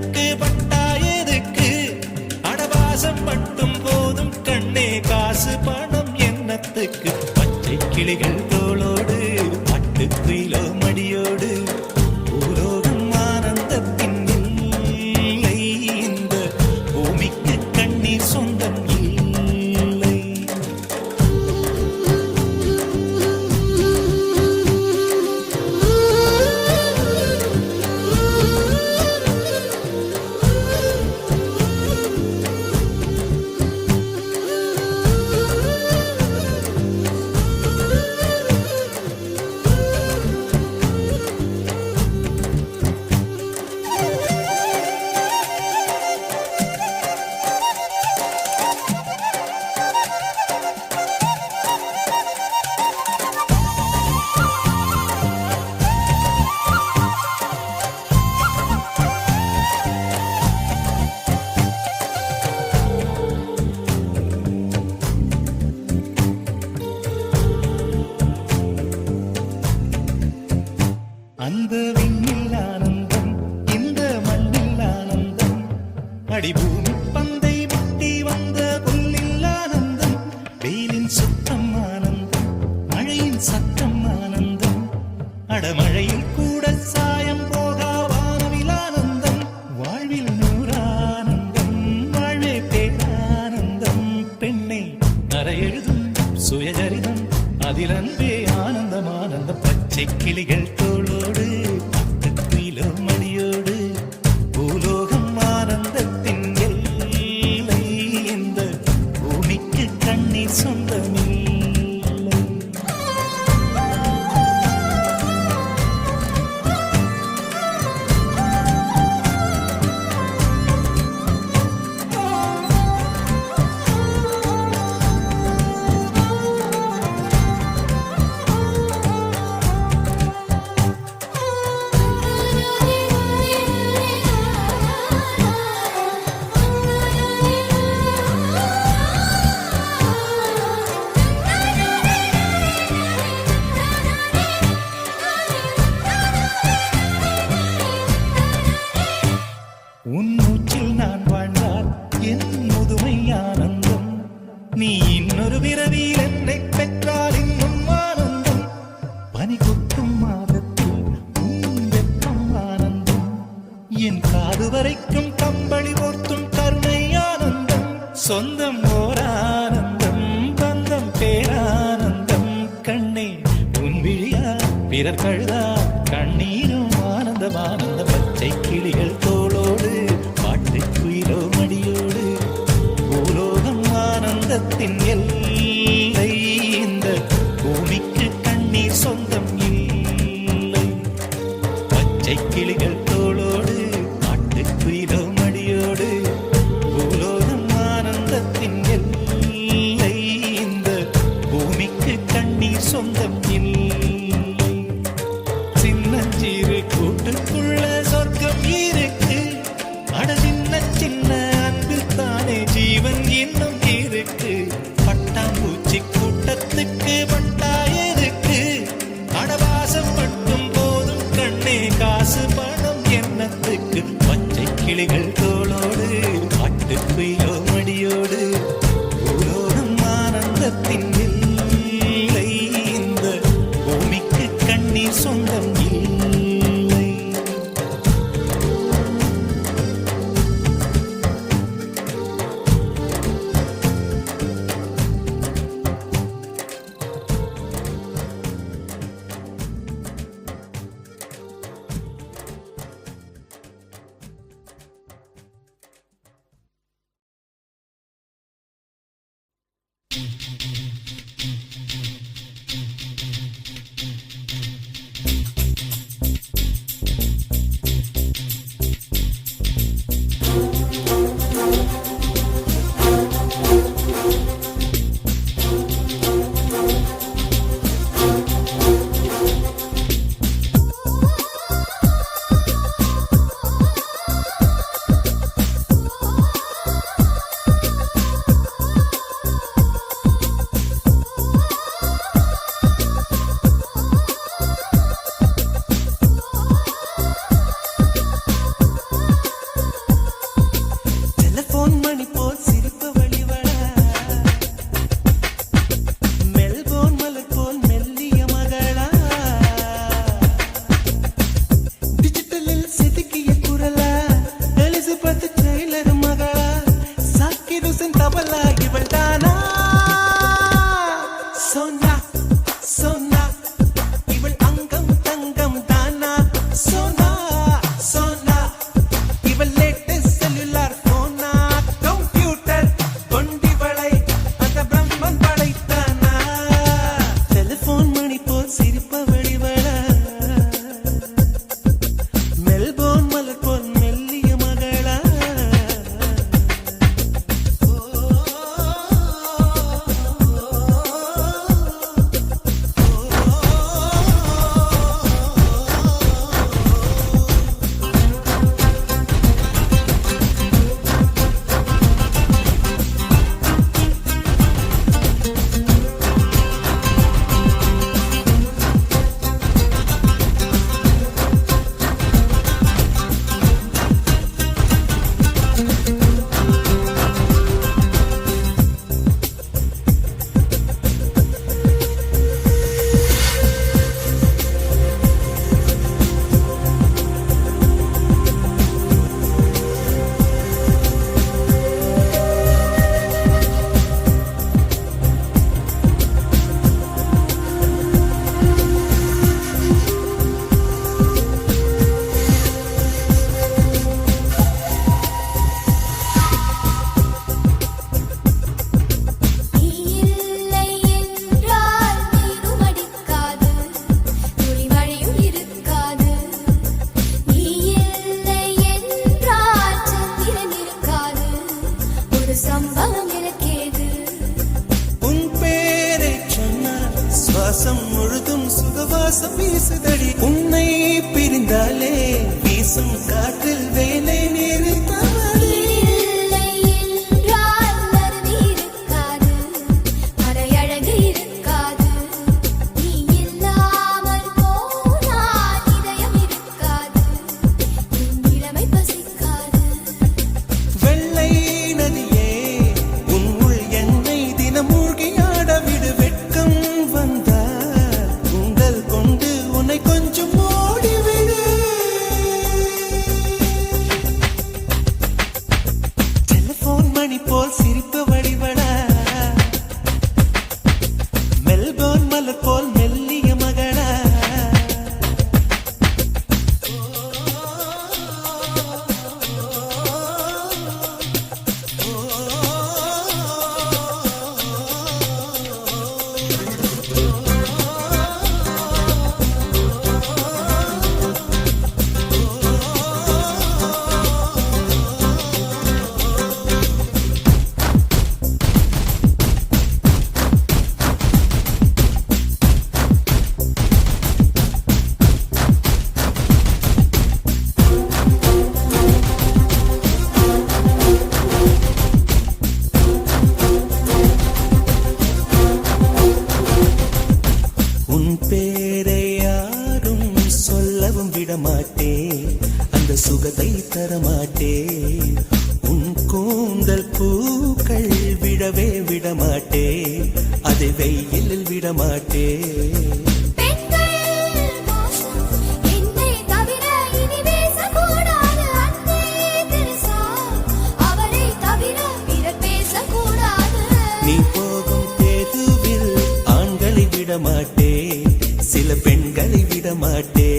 கிண்ணத்துக்கு பட்டாயதுக்கு அடவாசம் மட்டும் போதும் கண்ணே காசு பணம் என்னத்துக்கு பச்சை கிளிகள் தோளோடு பட்டு குயிலோ மடியோடு பூலோகம் ஆனந்தத்தின் இல்லை இந்த பூமிக்கு கண்ணீர் சொந்தம் இல்லை. அந்த விண்ணில் ஆனந்தம் இந்த மண்ணில் ஆனந்தம் அடிபூமி பந்தை முட்டி வந்த புல்லில் ஆனந்தம் வெயிலின் சுத்தம் ஆனந்தம் மழையின் சத்தம் ஆனந்தம் அடமழையில் கூட சாயம் போகா வானவில் ஆனந்தம் வாழ்வில் நூறானந்தம் வாழ்வே பேரானந்தம் பெண்ணை அறையெழுதும் சுயஜரிதம் அதில் அன்பே ஆனந்தம் ஆனந்தம் பச்சை கிளிகள் தோளோடு பட்டு குயிலோ மடியோடு பூலோகம் ஆனந்தத்தின் எல்லை இந்த பூமிக்கு கண்ணீர் சொந்தமில்லை. உன் மூச்சில் நான் வாழ்ந்தால் என் முதுமை ஆனந்தம் நீ இன்னொரு பிறவியில் என்னை பெற்றால் இன்னும் ஆனந்தம் பனி கொட்டும் மாதத்தில் உன் வெப்பம் ஆனந்தம் என் காது வரைக்கும் கம்பளி போர்த்தும் கருணை ஆனந்தம் சொந்தம் ஓர் ஆனந்தம் பந்தம் பேரானந்தம் கண்ணே உன் விழியா பிறர் கழுதா கண்ணீரும் ஆனந்தம் ஆனந்த பச்சை கிளிகள் தோளோடு பாட்டு குயிலோ மடியோடு பூலோகம் ஆனந்தத்தின் எல்லை இந்த பூமிக்கு கண்ணீர் சொந்தம் இல்லை. பச்சை கிளிகள் தோளோடு பாட்டு குயிலோ மடியோடு பூலோகம் ஆனந்தத்தின் எல்லை இந்த பூமிக்கு கண்ணீர் சொந்தம் இல்லை. சின்னஞ்சீரு கூட்டுக்குள்ள சொர்க்கம் இருக்கு அட சின்ன சின்ன அன்பில் தானே ஜீவன் இன்னும் இருக்கு பட்டாம்பூச்சி கூட்டத்துக்கு பட்டாயதுக்கு அடவாசம் மட்டும் போதும் கண்ணே காசு பணம் என்னத்துக்கு பச்சை கிளிகள் தோளோடு பட்டு குயிலோ மடியோடு பூலோகம் ஆனந்தத்தின் இல்லை இந்த பூமிக்கு கண்ணீர் சொந்தம் இல்லை. வாசம் வீசுதடி உன்னை பிரிந்தாலே வீசும் காற்றில் வேலை நிறுத்தவடி வெள்ளை நதியே உன் உள் என்னை தினம் மூழ்கியாட விடு வெட்கம் வந்தால் உங்கள் கொண்டு உன்னை கொஞ்சம் ஓடிவிடு டெலிபோன் மணி போல் சிரிப்பு வடிவடா மெல்போர்ன் மலர் போல் மெல்லிய மகளா உன் பேரை யாரும் சொல்லவும் விடமாட்டே அந்த சுகத்தை தரமாட்டே உன் கூந்தல் பூக்கள் விடவே விடமாட்டே அதை வெயிலில் விடமாட்டே நீ போகும் தெருவில் ஆண்களை விடமாட்டே சில பெண்களை விடமாட்டே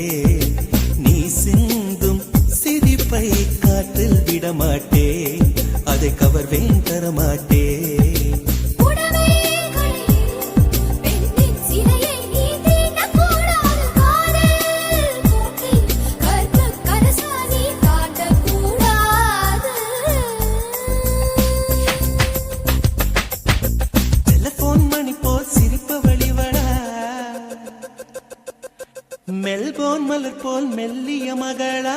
நீ சிந்தும் சிரிப்பை காற்றில் விடமாட்டே அதை கவர்வேன் தரமாட்டே டெலிபோன் மணி போல் சிரிப்பு வழிவடா மெல்போர்ன் மலர் போல் மெல்லிய மகளா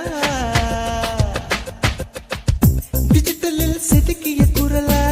டிஜிட்டலில் செதுக்கிய குரலா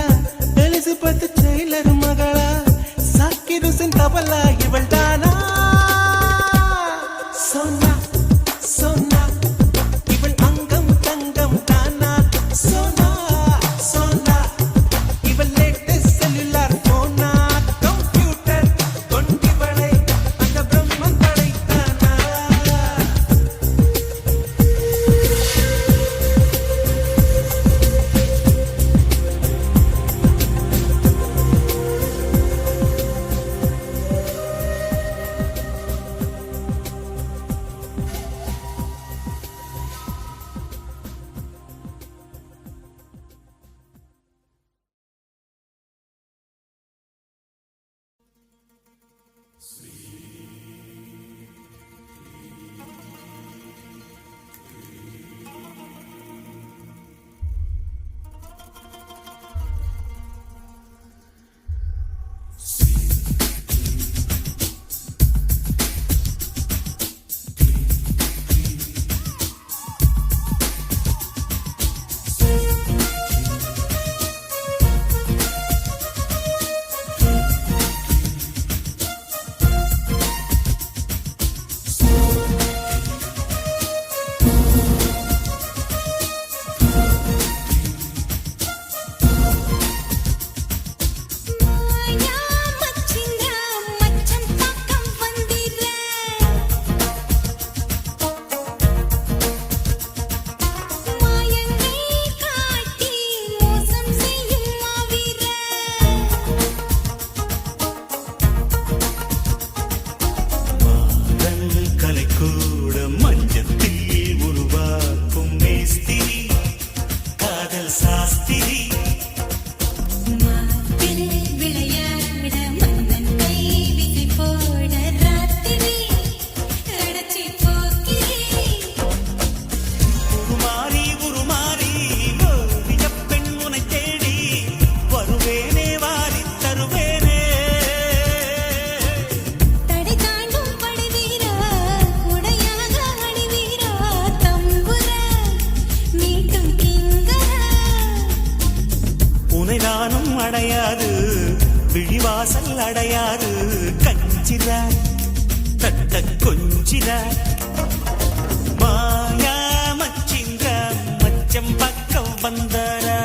அடையாது விழிவாசல் அடையாது கஞ்சிரா தட்ட கொஞ்சிரா மாயா மச்சிங்க மச்சம் பக்கம் வந்தாரா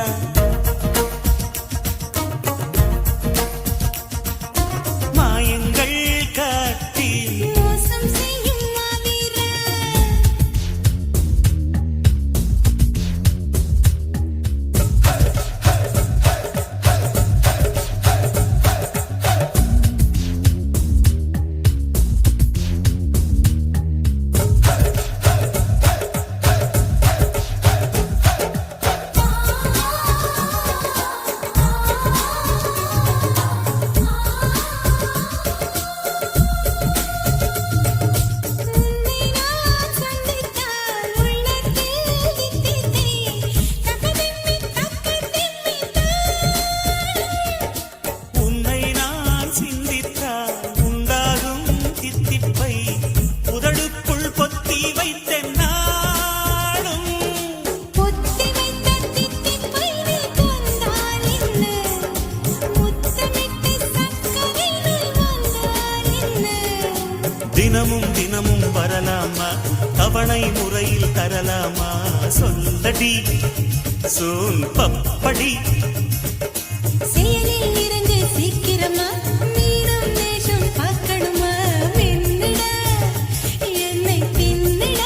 மாயங்கள் காட்டி மோசம் செய்யும் மாவீரா உன்னை நான் சந்தித்தால் உள்ளத்தில் தித்தித்தை தக்கதிம்மி உன்னை நான் சிந்தித்தால் உண்டாகும் தித்திப்பை உதடுக்குள் பொத்தி வைத்தேன் நாளும் பொத்தி வைத்த தித்திப்பை நீ கொண்டால் என்ன முத்தமிட்டு சக்கரை நீ வந்தால் என்ன தினமும் தினமும் வரலாமா தவணை முறையில் தரலாமா சொல்லடி சோன் பப்படி செயலில் இறங்கு சீக்கிரமா மீண்டும் நேசம் பார்க்கணுமா மின்னிட என்னை தின்னிட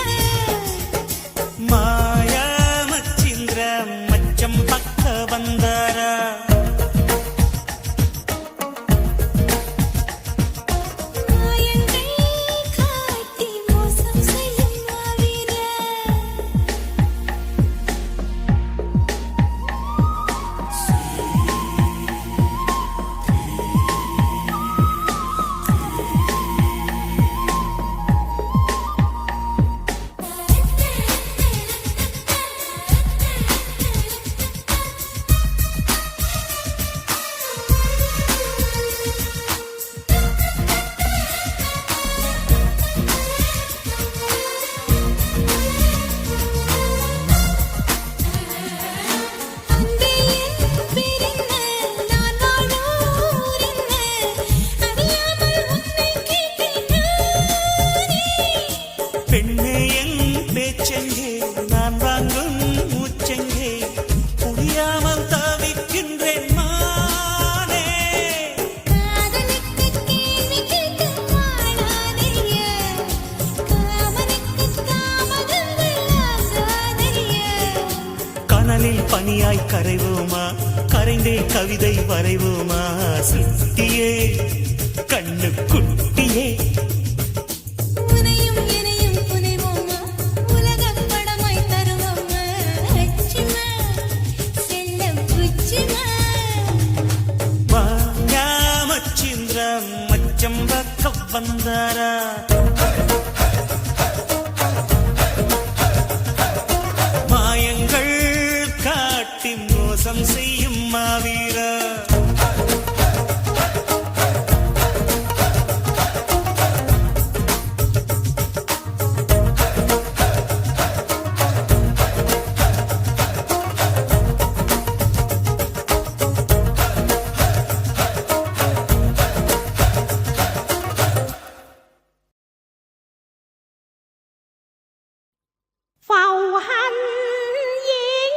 மாயா மச்சிந்திர மச்சம் பக்க வந்தாரா மாயங்கள் காட்டி மோசம் செய்யும் மாவீரா அன்பே என் பேரென்ன நான் வாழும் ஊரென்ன அறியாமல் உன்னை கேட்டேன் நானே பெண்ணே என் பேச்செங்கே நான் வாங்கும் மூச்செங்கே புரியாமல் தவிக்கின்றேன் மானே காதலுக்கு கேள்வி கேட்டு வாழாதீங்க காமனுக்கு காமகங்கள் ஆகாதீங்க கனலில் பனியாய் கரைவோமா கரைந்தே கவிதை வரைவோமா சுட்டியே கண்ணு குட்டியே உனையும் எனையும் புனைவோமா உலகப் படமாய் தருவோமா அச்சுமா செல்லம் புச்சுமா மாயா மச்சிந்திர மச்சம் பக்க வந்தாரா மாயங்கள் காட்டி மோசம் செய்யும் மாவீரா Phù hành diện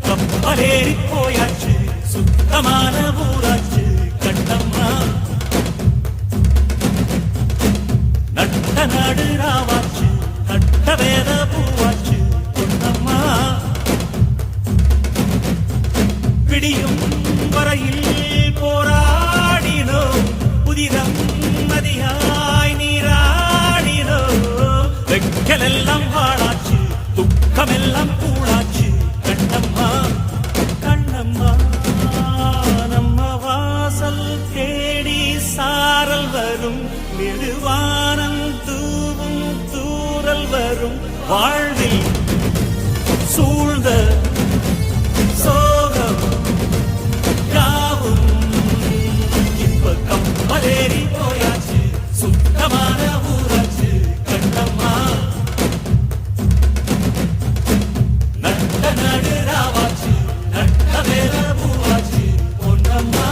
கப்பலேறி போயாச்சு சுத்தமான ஊராச்சு கண்ணம்மா நட்ட நாடு ராவாச்சு நட்ட வேத பூவாச்சு பொன்னம்மா பிடியும் வரையில் போராடினோம் புதிதம் நதியாய் நீராடினோ வெக்கலெல்லாம் வாழாச்சு துக்கமெல்லாம் கூழாச்சு கண்ணம்மா கண்ணம்மா நம்ம வாசல் தேடி சாரல் வரும் நெடுவானம் தூவும் தூரல் வரும் வாழ்வில் சூழ்ந்த சோகம் யாவும் இப்ப கப்பலேறி போயாச்சு சுத்தமான ஊராச்சு கண்ணம்மா நட்ட நடு ராவாச்சு நட்ட வேற பூவாச்சு பொன்னம்மா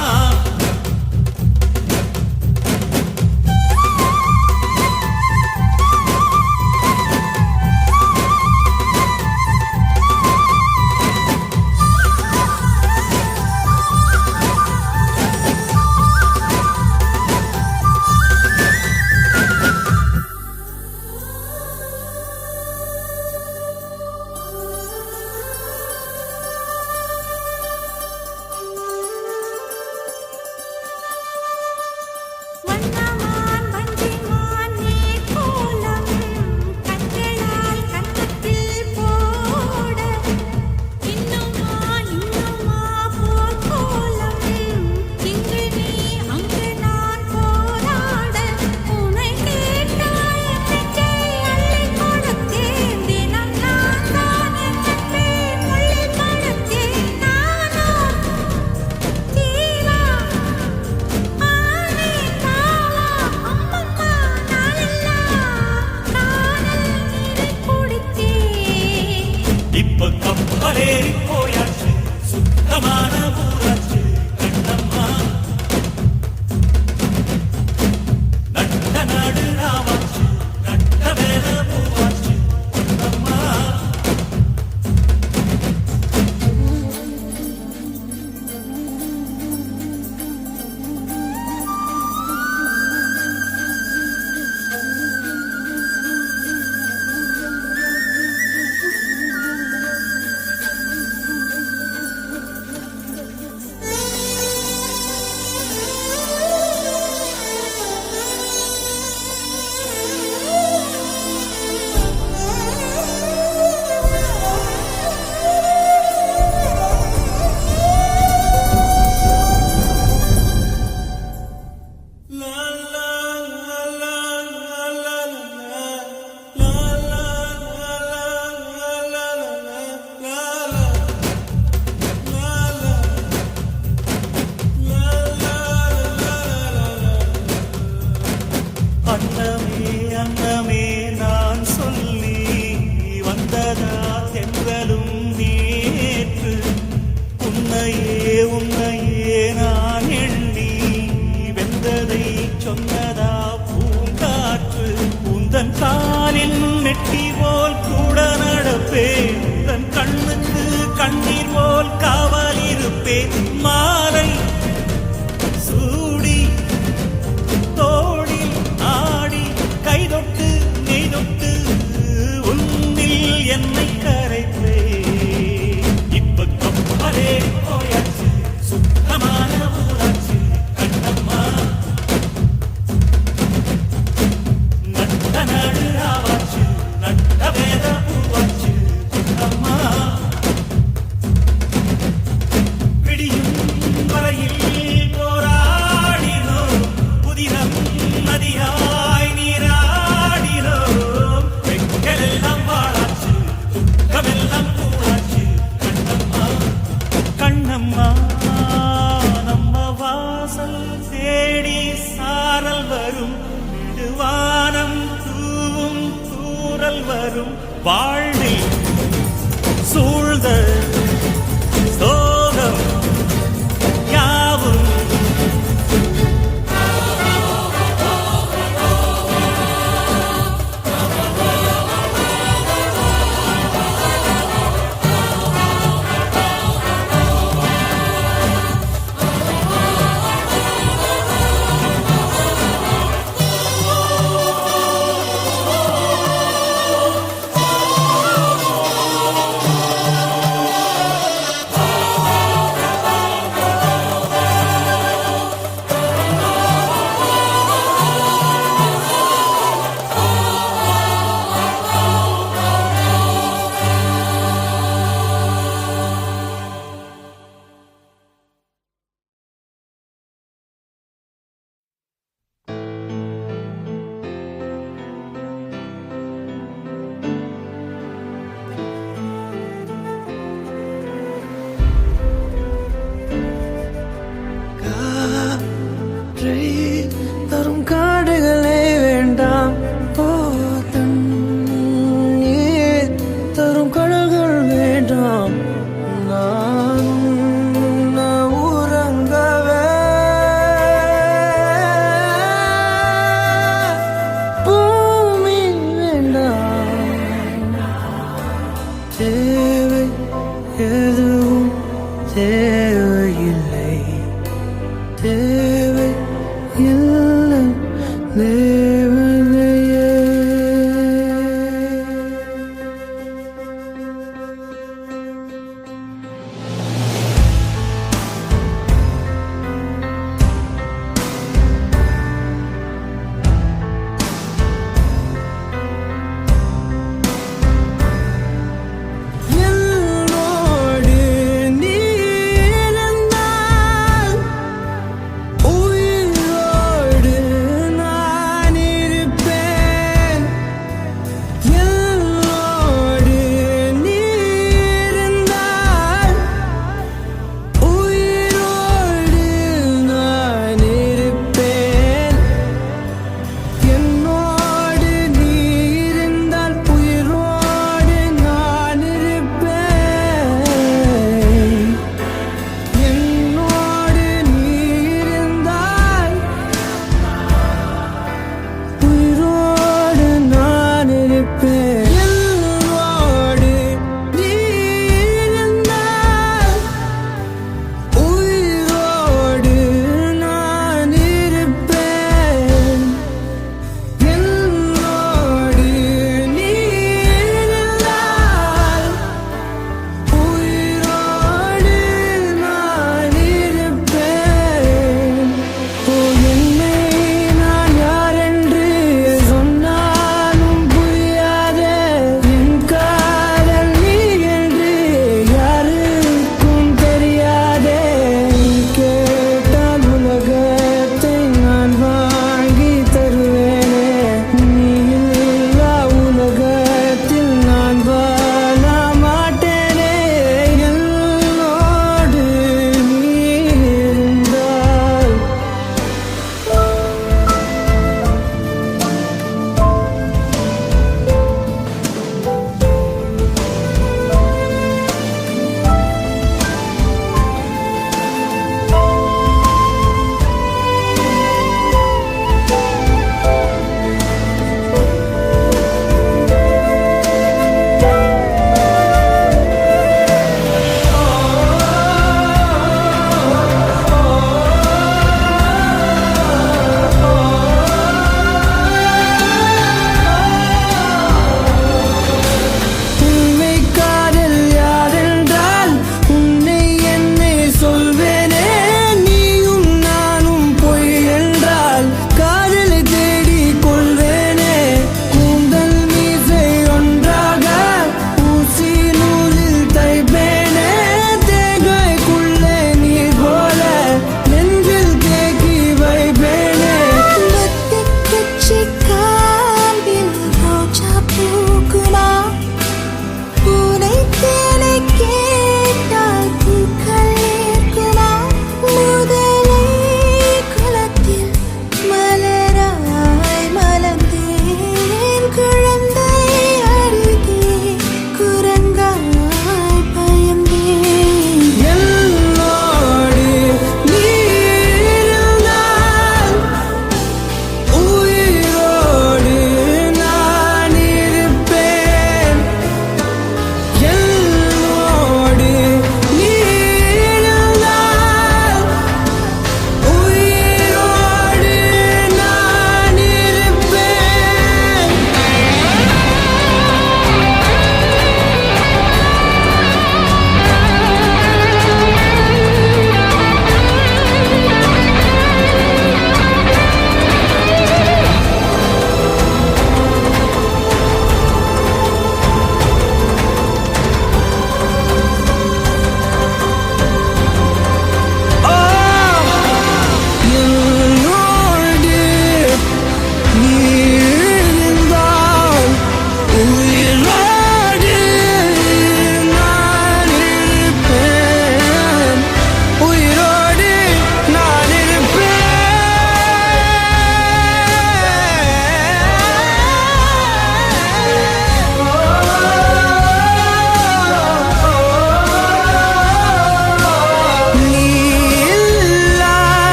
வரும் வாழ்வில் சூழ்ந்த சோகம் யாவும் தரும் காடுகளே வேண்டாம் ஓ தண்ணீர் தரும் கடல்கள் வேண்டாம் நான் உறங்கவே பூமி வேண்டாம் தேவை எதுவும் தேவையில்லை தேவை இல்லை தேவதையே என்னோடு நீ இருந்தால்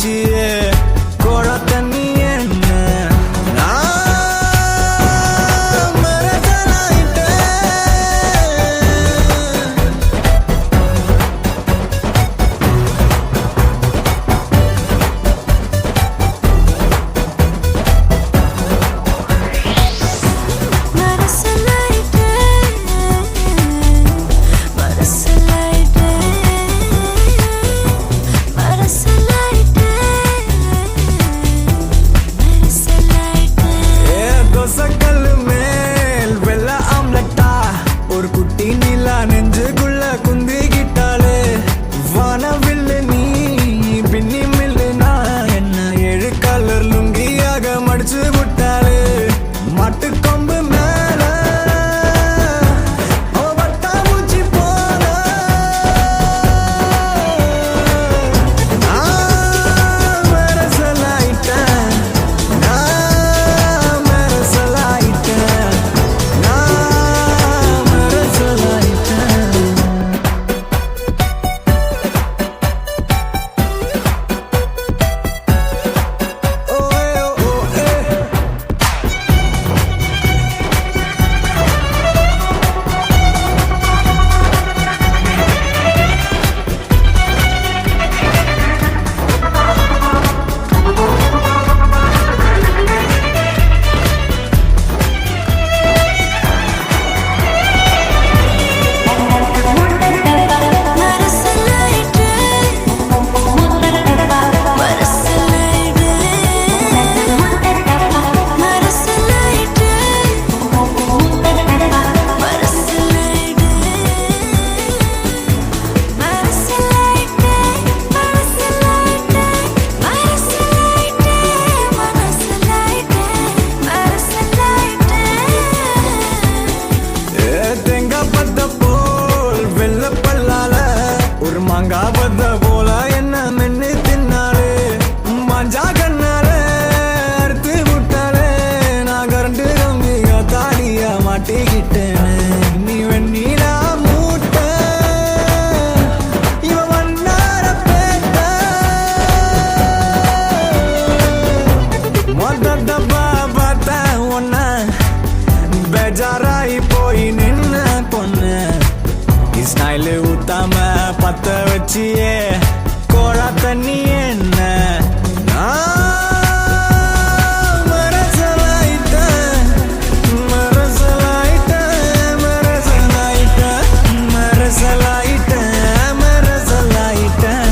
வச்சு கோழ தண்ணி என்ன நான் தோசைக்கல்லு மேல் வெள்ள ஆம்லெட்டா ஒரு குட்டி நீலா நெஞ்சுக்குள்ள குந்திக்கிட்டாலே வானவில்லு நீ பின்னி மில்லு நான் என்ன 7 கலர் லுங்கியாக மடிச்சு விட்டாலே மாட்டு கொம்பு மேல அவ வட்டாம்பூச்சி போல நான் மெரசலாயிட்டேன் நான் மெரசலாயிட்டேன் நான் மெரசலாயிட்டேன் ஓ ஓ ஏ தேங்காய் பத்த போல் வெள்ள பல்லால ஒரு மாங்காய் பத்த போல என்ன மென்னு தின்னாலே மஞ்சா கண்ணால அறுத்து விட்டாலே நான் கரண்டு கம்பியா தாடியா மாட்டிக்கிட்டேனே நீ வெண்ணீரா மூட்டை இவன் வண்ணார பேட்ட மொத்தப்பா பார்த்தேன் ஒன்ன பேஜாராயி போய் நின்ன பொண்ணு ஸ்டைலு ஊத்தாம பத்த வச்சியே கோழா தண்ணி என்ன நான் மரசலாயிட்டேன் மரசலாயிட்டேன் மரசலாயிட்டேன் மரசலாயிட்டேன் மரசலாயிட்டேன்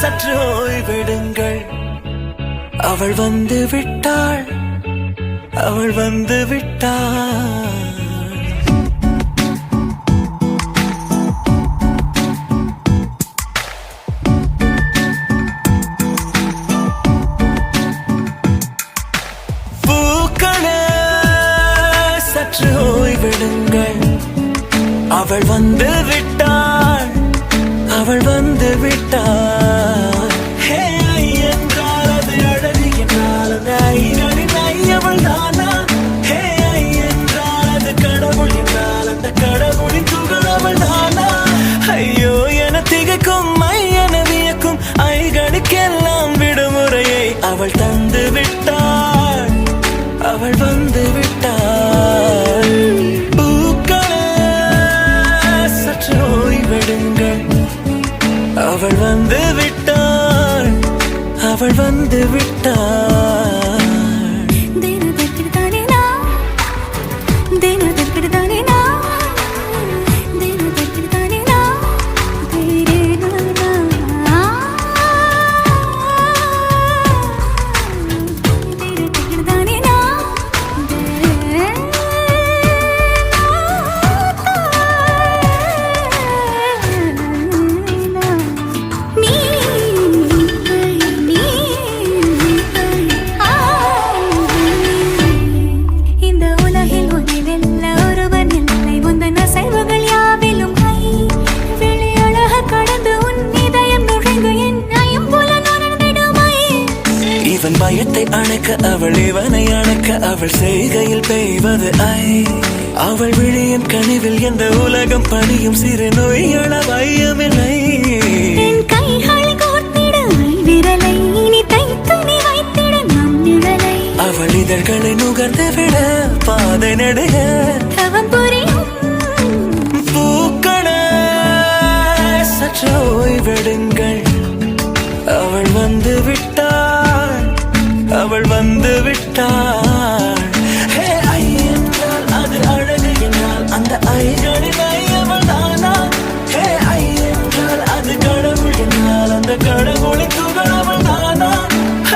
சற்று ஓய்வெடுங்கள் அவள் வந்து விட்டாள் அவள் வந்து விட்டாள் சற்று ஓய்வெடுங்கள் அவள் வந்து விட்டாள் அவள் வந்து விட்டாள் ஹே ஐ என்றால் அது அழகு என்றால் அந்த ஐகளின் ஐ அவள் தானா ஹே ஐ என்றால் அது கடவுள் என்றால் அந்த கடவுளின் துகள் அவள் தானா ஐயோ என திகைக்கும் ஐ என வியக்கும் ஐகளுக்கெல்லாம் விடுமுறையை அவள் தந்து விட்டாள் அவள் வந்து விட்டாள் பூக்களே சற்று ஓய்வெடுங்கள் அவள் வந்து விட்டாள் அவள் வந்து விட்டாள் பயத்தை அணைக்க அவள் இவனை அணைக்க அவள் செய்கையில் பெய்வது ஐ அவள் விழியின் கனிவில் எந்த உலகம் பணியும் சிறு நோய்கள வையமில்லை அவள் இதழ்களை நுகர்ந்து விட பாதை நடுக பூக்களே சற்று ஓய்வெடுங்கள் அவள் வந்து விட்டாள் அவள் வந்து விட்டாள் ஹே ஐ என்றால் அது அழகு என்றால் அந்த ஐகளின் ஐ அவள் தானா ஹே ஐ என்றால் அது கடவுள் என்றால் அந்த கடவுளின் துகள் அவள் தானா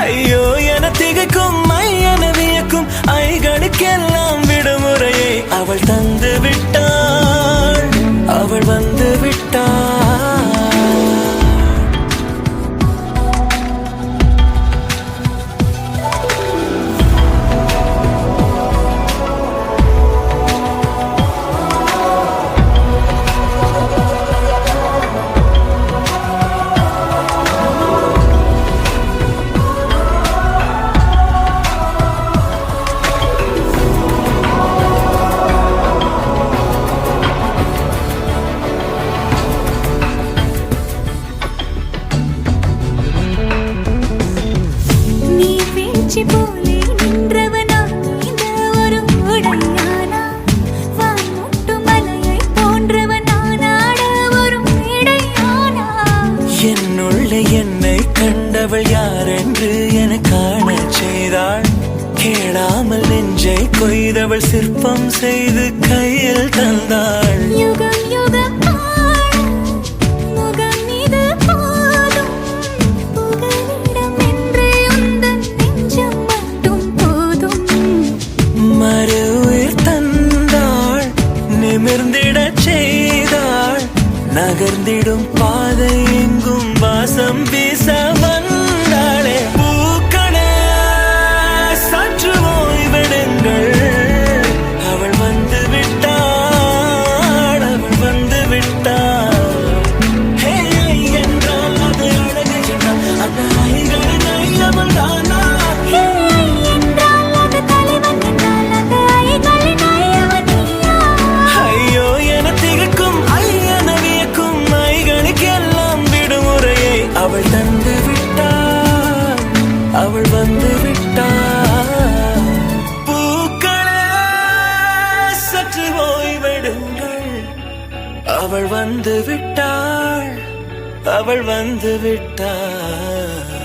ஐயோ என திகைக்கும் ஐ என வியக்கும் ஐகளுக்கெல்லாம் விடுமுறையை அவள் தந்து விட்டாள் அவள் வந்து விட்டாள் என்னை கண்டவள் யார் என்று என காண செய்தாள் கேளாமல் நெஞ்சை கொய்தவள் சிற்பம் செய்து கையில் தந்தாள் யுகம் யுகம் மறு உயிர் தந்தாள் நிமிர்ந்திடச் செய்தாள் நகர்ந்திடும் பாதை எங்கும் வாசம் வீச வந்தாளே பூக்களே சற்று ஓய்வெடுங்கள் அவள் வந்து விட்டாள் அவள் வந்து விட்டாள் ஹே என்றால் அது அழகு என்றால் அந்த ஐகளின் ஐ அவள் தானா ஐயோ என திகைக்கும் ஐ என வியக்கும் ஐகளுக்கெல்லாம் விடுமுறையை அவள் தந்து விட்டாள் அவள் வந்து விட்டாள் பூக்களே சற்று ஓய்வெடுங்கள் அவள் வந்து விட்டாள் அவள் வந்து விட்டாள்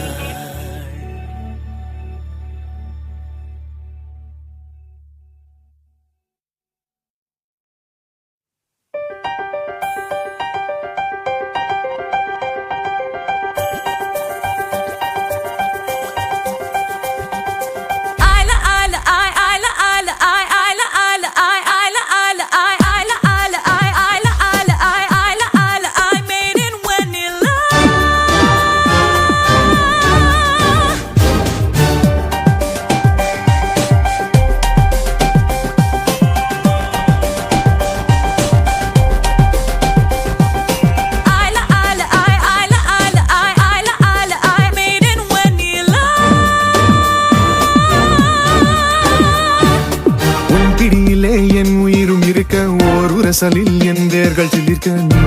வாசலில் என் வேர்கள் சிலிர்க்க நீ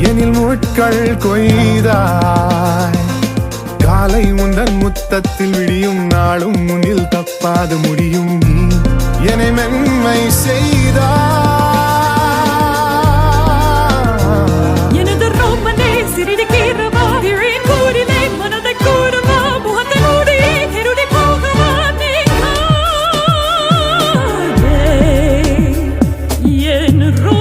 எனில் முட்கள் கொய்தாய். காலை முந்தன் முத்தத்தில் விடியும் நாளும் முன்னில் தப்பாது முடியும் நீ என்னை மென்மை செய்தாய். எனது ரோமனே சிறிது கீரவா திரின் கூடிலே மனதை கூடவா முகத்தை மூடியே திருடி போகவா நீ என் ரோமனே.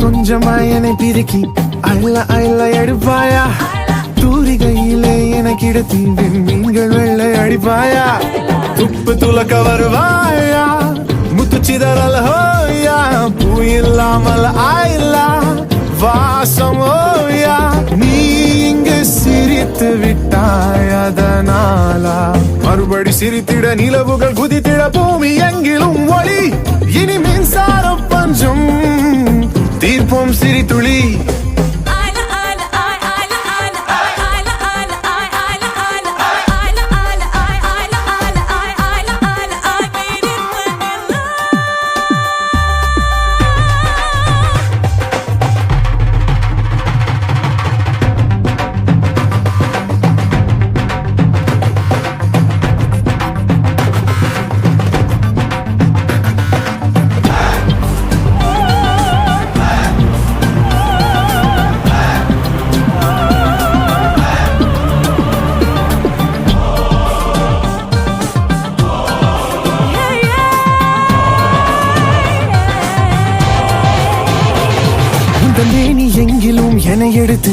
கொஞ்சமாய் என்னை பிரிக்கி அள்ள அள்ள எடுப்பாயா. தூரிகையிலே எனக்கு இடத்தி மீன்கள் வெள்ளை அடிப்பாயா. துப்பு துலக்க வருவாயா முத்து சிதறல் ஹோயா. பூ இல்லாமல் ஆயில்லா வாசம் ஓயா. நீ இங்கு சிரித்து விட்டாய் அதனாலா மறுபடி சிரித்திட நிலவுகள் குதித்திட பூமி எங்கிலும் ஒளி. இனி மின்சார பஞ்சம் தீர்ப்போம் சிரித்துளி. மேனி எங்கிலும் என எடுத்து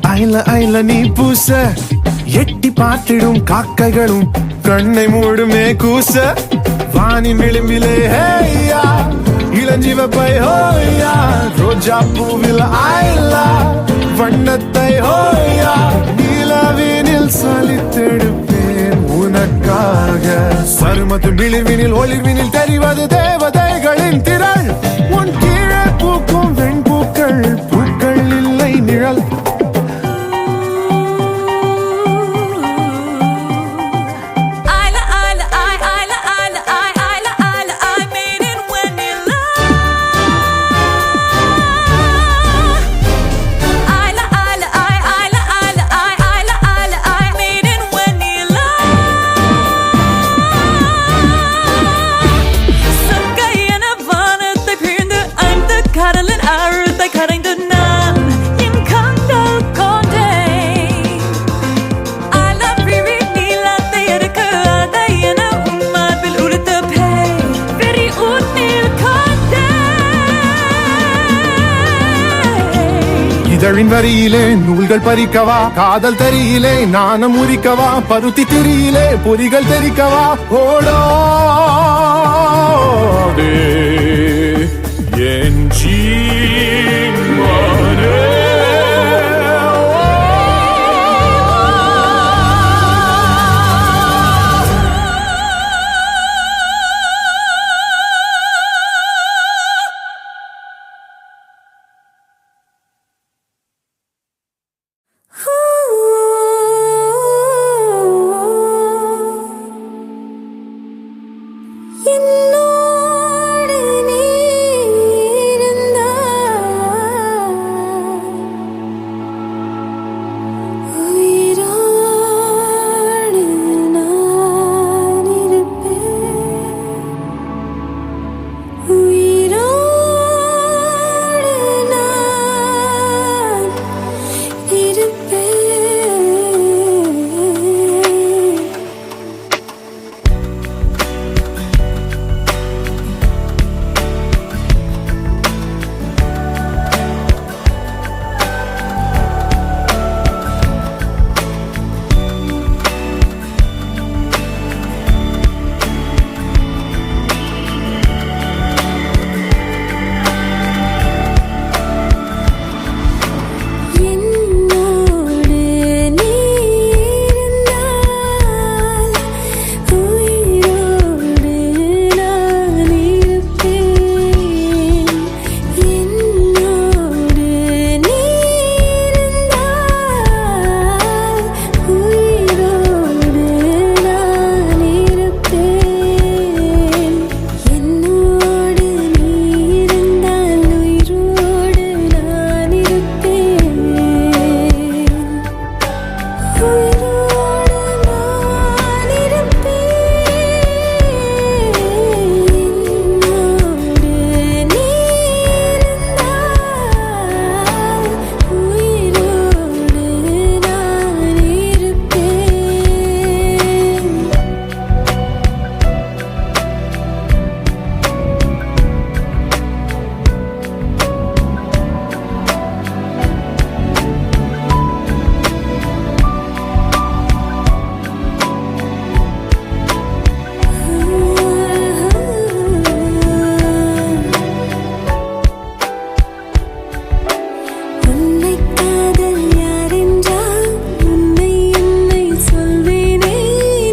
அயல அயல நீ பூச. எட்டி பார்த்திடும் காக்கைகளும் கண்ணை மூடுமே கூச. வானின் விளிம்பிலே ஹேயா இளஞ்சிவப்பை ஹோயா. ரோஜா பூவில் ஆயிலா வண்ணத்தை ஹோயா. நிலவினில் சலித்தெடுப்பேன் உனக்காக. சருமத்து விளிர்வினில் ஒளிர்வினில் தெரிவது தேவதைகளின் திரள். உன் கீழே பூக்கும் வெண்பூக்கள் பூக்கள் இல்லை நிழல். கடலின் ஆழத்தை கரைந்து நான் என் கண்கள் கொண்டேன். அலப்பிரி நீளத்தை எடுக்க அதை என உன் மார்பில் உடுத்த பேய் வெறி உன்னில் கொண்டேன். இதழின் வரியிலே நூல்கள் பறிக்கவா. காதல் தரியிலே நாணம் உரிக்கவா. பருத்தி திரியிலே பொறிகள் தெரிக்கவா. ஓடோடே என் ஜீவனே. என்னோடு நீ இருந்தால் என்னோடு நீ இருந்தால் உயிரோடு நான் இருப்பேன். என்னோடு நீ இருந்தால் உயிரோடு நான் இருப்பேன். என்னோடு நீ இருந்தால் உயிரோடு நான் இருப்பேன். உயிரோடு நான் இருப்பேன். என்னோடு நீ இருந்தால் உயிரோடு நான் இருப்பேன். உன்னை காதல் யாரென்றால் உன்னை என்னை சொல்வேனே.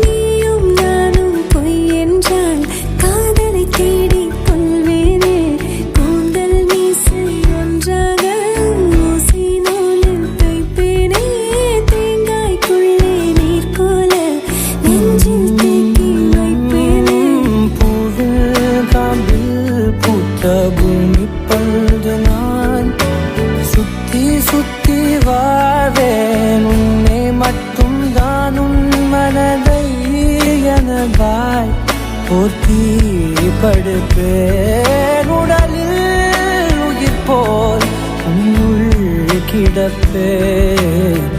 நீயும் நானும் பொய் என்றால் காதலை தேடிக் கொள்வேனே. கூந்தல் மீசை ஒன்றாக ஊசி நூலில் தைப்பேனே. தேங்காய்க்குள்ளே நீர் போல நெஞ்சில் தேக்கி வைப்பேனே. பூவில் காம்பில் பூத்த பூமி பழுது நான் சுத்தி சுத்தி வாழ்வேன். உன்னை மட்டும் தான் உன் மனதை எனதாய் போத்தி படுப்பேன். உடலில் உயிர் போல் உன்னுள் கிடப்பேன்.